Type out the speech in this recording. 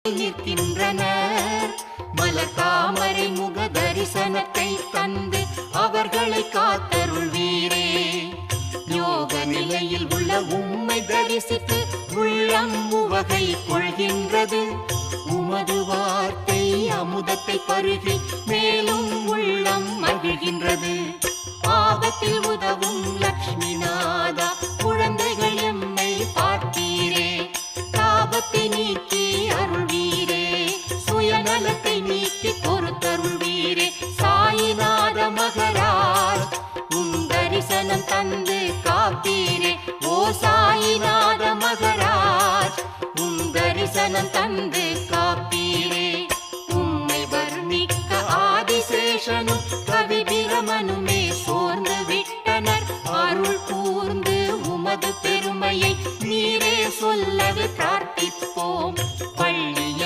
நிற்கின்றனர். மலர் தாமரை முக தரிசனத்தை தந்து அவர்களை காத்தருள்வீரே. யோக நிலையில் உள்ள உம்மை தரிசித்து உள்ளம் உவகை கொள்கின்றது. உமது வார்த்தை அமுதத்தை பருகி மேலும் உள்ளம் மகிழ்கின்றது. ஆபத்தில் உதவும் லக்ஷ்மி நாதா, குழந்தைகள் எம்மை பார்த்தீரே. தாபத்தை நீக்கி அருள்வீரே, சுயநலத்தை நீக்கி பொறுத்தருள்வீரே. சாயிநாத மகராஜ் உம் தரிசனம் தந்து காப்பீரே. ஓ சாயிநாத மகராஜ் உம் தரிசனம் தந்து